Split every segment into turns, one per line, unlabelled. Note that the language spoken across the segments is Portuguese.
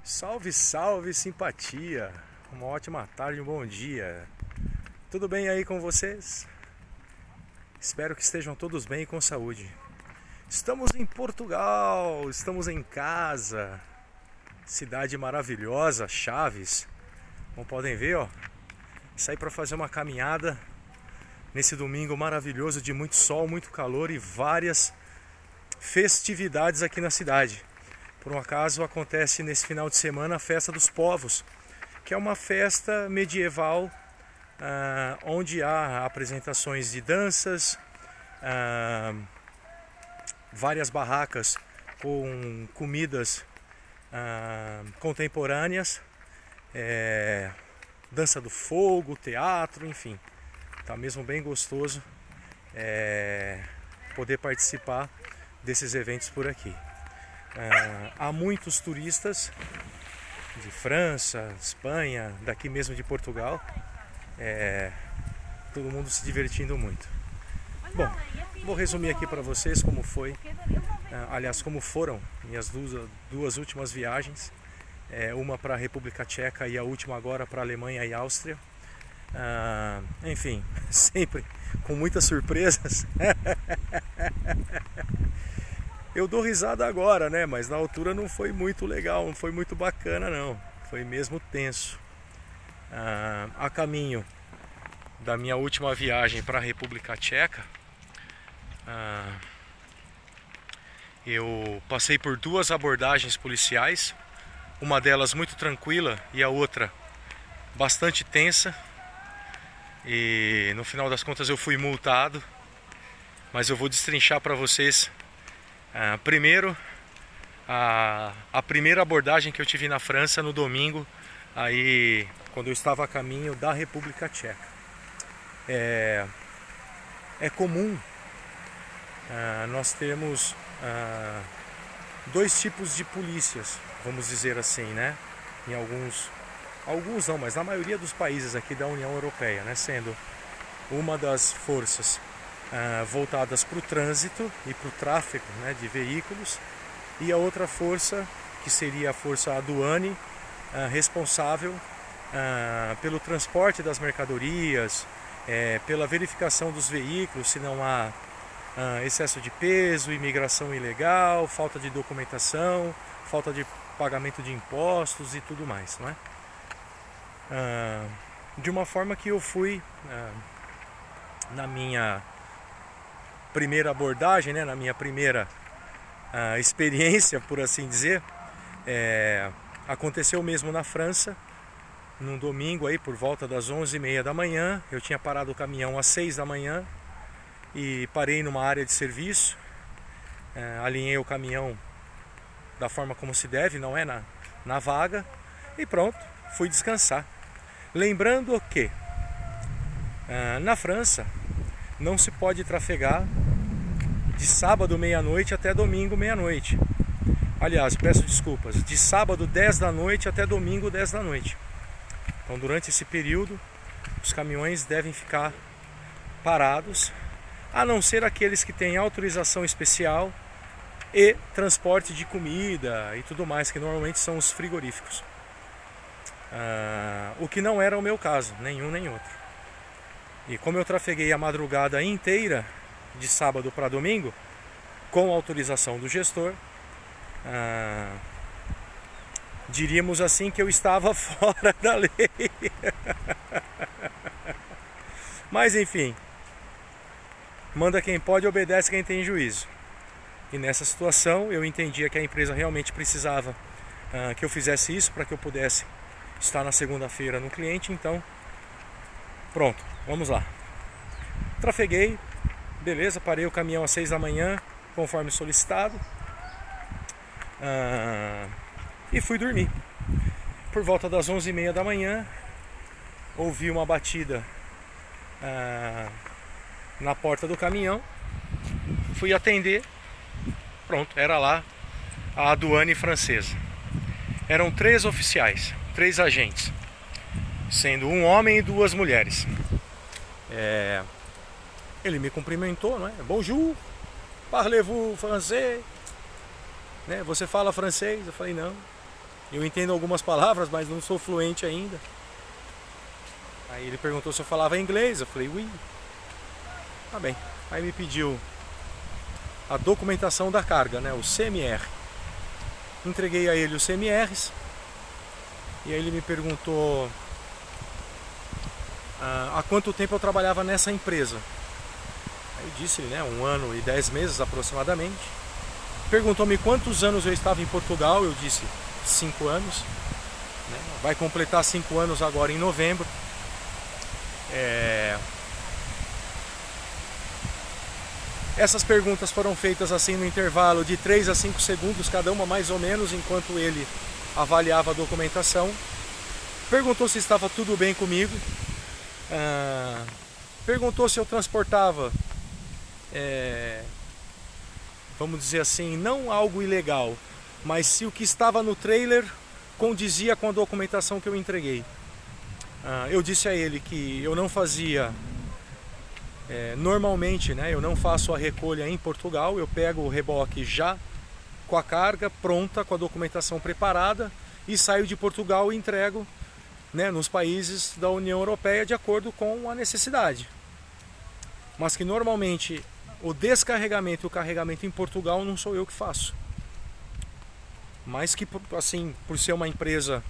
Salve, salve, simpatia! Uma ótima tarde, um bom dia. Tudo bem aí com vocês? Espero que estejam todos bem e com saúde. Estamos em Portugal, estamos em casa. Cidade maravilhosa, Chaves. Como podem ver, ó, saí para fazer uma caminhada nesse domingo maravilhoso de muito sol, muito calor e várias festividades aqui na cidade. Por um acaso acontece nesse final de semana a Festa dos Povos, que é uma festa medieval onde há apresentações de danças, várias barracas com comidas contemporâneas, dança do fogo, teatro, enfim. Tá mesmo bem gostoso poder participar desses eventos por aqui. Há muitos turistas de França, Espanha, daqui mesmo de Portugal, todo mundo se divertindo muito. Bom, vou resumir aqui para vocês como foi, aliás, como foram minhas duas últimas viagens, uma para a República Tcheca e a última agora para a Alemanha e Áustria. Enfim, sempre com muitas surpresas. Eu dou risada agora, né? Mas na altura não foi muito legal, não foi muito bacana, não. Foi mesmo tenso. A caminho da minha última viagem para a República Tcheca, eu passei por duas abordagens policiais, uma delas muito tranquila e a outra bastante tensa. E no final das contas eu fui multado, mas eu vou destrinchar para vocês. Primeiro, a primeira abordagem que eu tive na França no domingo, aí quando eu estava a caminho da República Tcheca. É comum nós termos dois tipos de polícias, vamos dizer assim, né? Em alguns não, mas na maioria dos países aqui da União Europeia, né? Sendo uma das forças voltadas para o trânsito e para o tráfego, né, de veículos, e a outra força, que seria a força aduane, responsável pelo transporte das mercadorias, pela verificação dos veículos, se não há excesso de peso, imigração ilegal, falta de documentação, falta de pagamento de impostos e tudo mais, não é? De uma forma que eu fui na minha primeira abordagem, né, na minha primeira experiência, por assim dizer, aconteceu mesmo na França, num domingo aí por volta das 11h30 da manhã. Eu tinha parado o caminhão às 6 da manhã e parei numa área de serviço, alinhei o caminhão da forma como se deve, não é na vaga, e pronto, fui descansar. Lembrando que na França não se pode trafegar de sábado meia-noite até domingo meia-noite. Aliás, peço desculpas, de sábado 10 da noite até domingo 10 da noite. Então, durante esse período, os caminhões devem ficar parados, a não ser aqueles que têm autorização especial e transporte de comida e tudo mais, que normalmente são os frigoríficos. O que não era o meu caso, nenhum nem outro. E como eu trafeguei a madrugada inteira, de sábado para domingo, com autorização do gestor, diríamos assim que eu estava fora da lei. Mas enfim, manda quem pode, obedece quem tem juízo. E nessa situação eu entendia que a empresa realmente precisava que eu fizesse isso para que eu pudesse estar na segunda-feira no cliente. Então, pronto, vamos lá. Trafeguei, beleza, parei o caminhão às 6 da manhã, conforme solicitado, e fui dormir. Por volta das 11h30 da manhã, ouvi uma batida na porta do caminhão, fui atender, pronto, era lá a aduane francesa. Eram 3 oficiais, 3 agentes, sendo um homem e 2 mulheres. Ele me cumprimentou, não é? Bonjour, parlez-vous français? Né? Você fala francês? Eu falei não. Eu entendo algumas palavras, mas não sou fluente ainda. Aí ele perguntou se eu falava inglês, eu falei, oui. Tá bem. Aí me pediu a documentação da carga, né, o CMR. Entreguei a ele os CMRs. E aí ele me perguntou há quanto tempo eu trabalhava nessa empresa. Aí eu disse, né, 1 ano e 10 meses aproximadamente. Perguntou-me quantos anos eu estava em Portugal, eu disse 5 anos. Né? Vai completar 5 anos agora em novembro. Essas perguntas foram feitas assim no intervalo de 3 a 5 segundos, cada uma mais ou menos, enquanto ele avaliava a documentação. Perguntou se estava tudo bem comigo. Perguntou se eu transportava, vamos dizer assim, não algo ilegal, mas se o que estava no trailer condizia com a documentação que eu entreguei. Eu disse a ele que eu não fazia, normalmente, né, eu não faço a recolha em Portugal, eu pego o reboque já com a carga pronta, com a documentação preparada e saio de Portugal e entrego, né, nos países da União Europeia de acordo com a necessidade. Mas que normalmente o descarregamento e o carregamento em Portugal não sou eu que faço. Mas que, assim, por ser uma empresa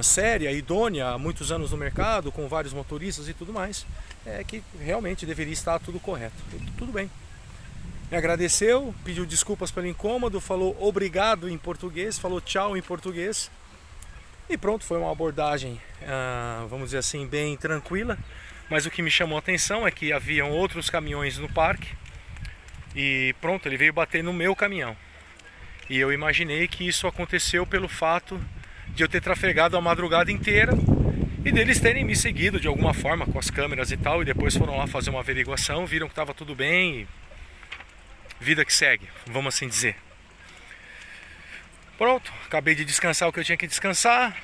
séria, idônea, há muitos anos no mercado, com vários motoristas e tudo mais, que realmente deveria estar tudo correto. E tudo bem. Me agradeceu, pediu desculpas pelo incômodo, falou obrigado em português, falou tchau em português. E pronto, foi uma abordagem, vamos dizer assim, bem tranquila. Mas o que me chamou a atenção é que haviam outros caminhões no parque. E pronto, ele veio bater no meu caminhão. E eu imaginei que isso aconteceu pelo fato de eu ter trafegado a madrugada inteira e deles terem me seguido de alguma forma com as câmeras e tal. E depois foram lá fazer uma averiguação, viram que estava tudo bem e vida que segue, vamos assim dizer. Pronto, acabei de descansar o que eu tinha que descansar.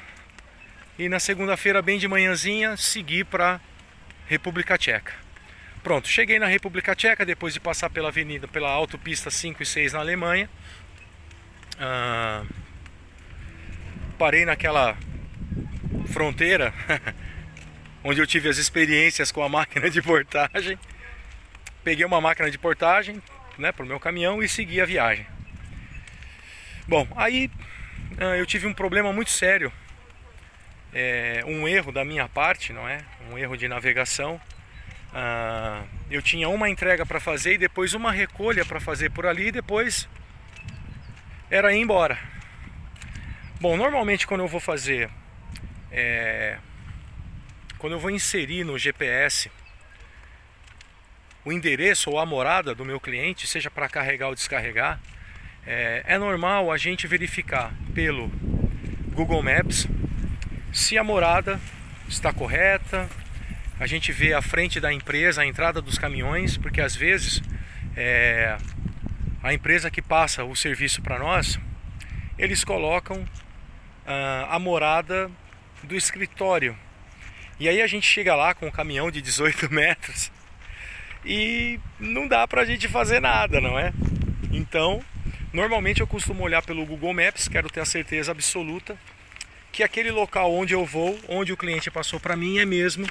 E na segunda-feira, bem de manhãzinha, segui para República Tcheca. Pronto, cheguei na República Tcheca depois de passar pela avenida, pela autopista 5 e 6 na Alemanha. Parei naquela fronteira onde eu tive as experiências com a máquina de portagem. Peguei uma máquina de portagem, né, para o meu caminhão e segui a viagem. Bom, aí eu tive um problema muito sério, um erro da minha parte, não é? Um erro de navegação. Eu tinha uma entrega para fazer e depois uma recolha para fazer por ali e depois era ir embora. Bom, normalmente quando eu vou fazer, quando eu vou inserir no GPS o endereço ou a morada do meu cliente, seja para carregar ou descarregar, é normal a gente verificar pelo Google Maps se a morada está correta. A gente vê a frente da empresa, a entrada dos caminhões, porque às vezes a empresa que passa o serviço para nós, eles colocam a morada do escritório. E aí a gente chega lá com um caminhão de 18 metros e não dá pra gente fazer nada, não é? Então, normalmente eu costumo olhar pelo Google Maps, quero ter a certeza absoluta que aquele local onde eu vou, onde o cliente passou para mim, é mesmo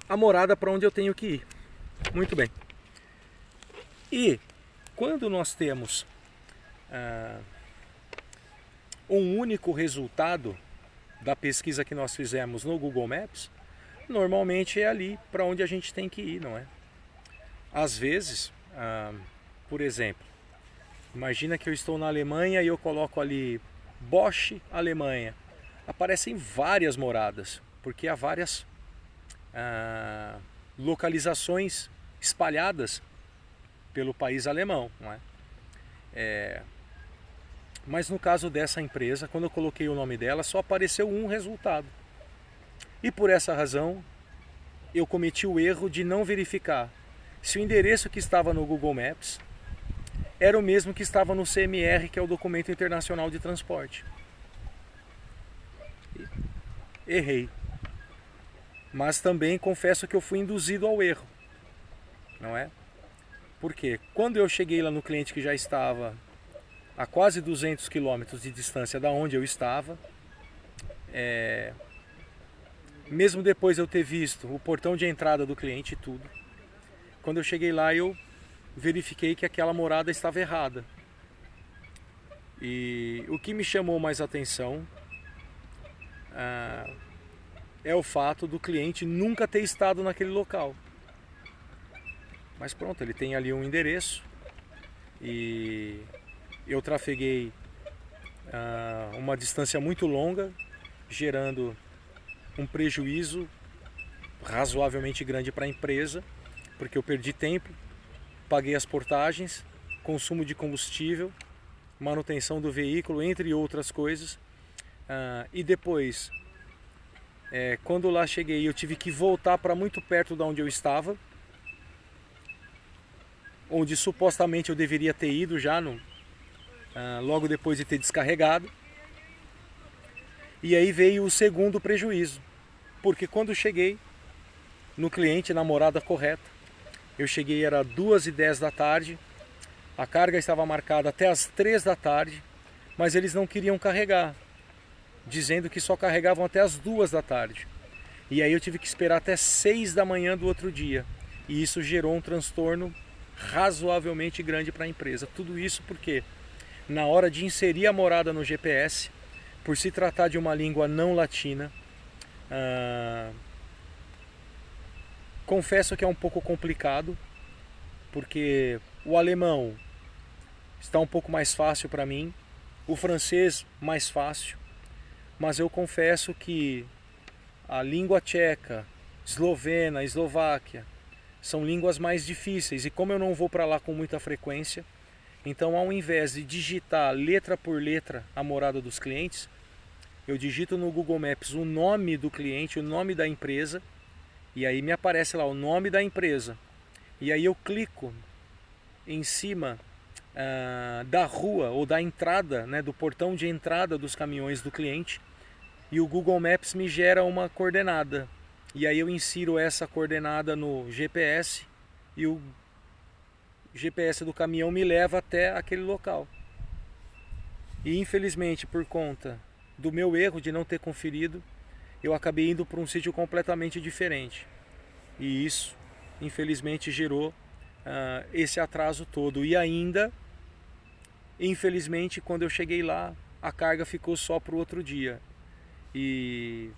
a morada para onde eu tenho que ir. Muito bem. E quando nós temos um único resultado da pesquisa que nós fizemos no Google Maps, normalmente é ali para onde a gente tem que ir, não é? Às vezes, por exemplo, imagina que eu estou na Alemanha e eu coloco ali Bosch, Alemanha. Aparecem várias moradas, porque há várias localizações espalhadas pelo país alemão, não é? Mas no caso dessa empresa, quando eu coloquei o nome dela, só apareceu um resultado. E por essa razão, eu cometi o erro de não verificar se o endereço que estava no Google Maps era o mesmo que estava no CMR, que é o Documento Internacional de Transporte. Errei. Mas também confesso que eu fui induzido ao erro, não é? Porque quando eu cheguei lá no cliente que já estava a quase 200 quilômetros de distância da onde eu estava. Mesmo depois de eu ter visto o portão de entrada do cliente e tudo, quando eu cheguei lá eu verifiquei que aquela morada estava errada. E o que me chamou mais atenção é o fato do cliente nunca ter estado naquele local. Mas pronto, ele tem ali um endereço e eu trafeguei uma distância muito longa, gerando um prejuízo razoavelmente grande para a empresa, porque eu perdi tempo, paguei as portagens, consumo de combustível, manutenção do veículo, entre outras coisas. E depois, quando lá cheguei, eu tive que voltar para muito perto de onde eu estava, onde supostamente eu deveria ter ido já logo depois de ter descarregado. E aí veio o segundo prejuízo, porque quando cheguei no cliente, na morada correta, eu cheguei, era 2h10 da tarde, a carga estava marcada até as 3 da tarde, mas eles não queriam carregar, dizendo que só carregavam até as 2 da tarde. E aí eu tive que esperar até 6 da manhã do outro dia, e isso gerou um transtorno razoavelmente grande para a empresa. Tudo isso porque na hora de inserir a morada no GPS, por se tratar de uma língua não latina, confesso que é um pouco complicado, porque o alemão está um pouco mais fácil para mim, o francês mais fácil, mas eu confesso que a língua tcheca, eslovena, eslováquia, são línguas mais difíceis, e como eu não vou para lá com muita frequência, então ao invés de digitar letra por letra a morada dos clientes, eu digito no Google Maps o nome do cliente, o nome da empresa, e aí me aparece lá o nome da empresa. E aí eu clico em cima da rua ou da entrada, né, do portão de entrada dos caminhões do cliente, e o Google Maps me gera uma coordenada. E aí eu insiro essa coordenada no GPS e o GPS do caminhão me leva até aquele local. E infelizmente, por conta do meu erro de não ter conferido, eu acabei indo para um sítio completamente diferente. E isso, infelizmente, gerou esse atraso todo. E ainda, infelizmente, quando eu cheguei lá, a carga ficou só para o outro dia. E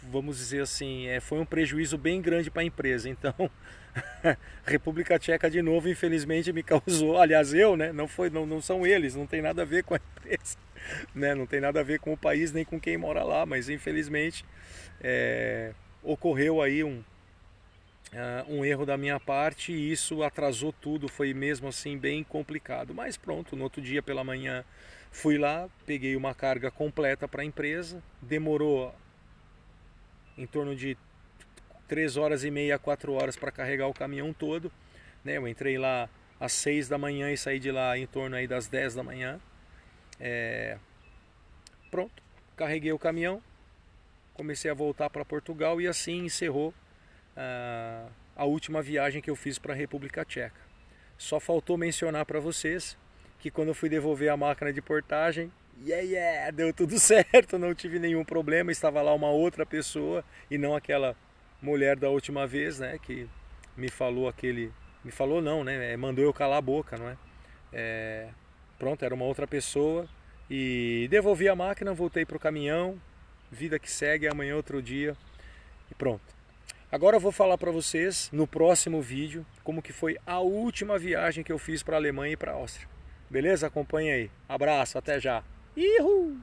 vamos dizer assim, foi um prejuízo bem grande para a empresa. Então, República Tcheca de novo, infelizmente, me causou, aliás eu, né, não são eles, não tem nada a ver com a empresa, né, não tem nada a ver com o país nem com quem mora lá, mas infelizmente ocorreu aí um erro da minha parte e isso atrasou tudo, foi mesmo assim bem complicado. Mas pronto, no outro dia pela manhã fui lá, peguei uma carga completa para a empresa, demorou em torno de 3h30 a 4 horas para carregar o caminhão todo, né? Eu entrei lá às 6 da manhã e saí de lá em torno aí das 10 da manhã. Pronto, carreguei o caminhão, comecei a voltar para Portugal e assim encerrou a última viagem que eu fiz para a República Tcheca. Só faltou mencionar para vocês que quando eu fui devolver a máquina de portagem, deu tudo certo, não tive nenhum problema, estava lá uma outra pessoa e não aquela mulher da última vez, né, que me falou mandou eu calar a boca, não é? Pronto, era uma outra pessoa e devolvi a máquina, voltei para o caminhão, vida que segue, amanhã outro dia e pronto. Agora eu vou falar para vocês no próximo vídeo como que foi a última viagem que eu fiz para a Alemanha e para a Áustria. Beleza? Acompanha aí. Abraço, até já. Ihu!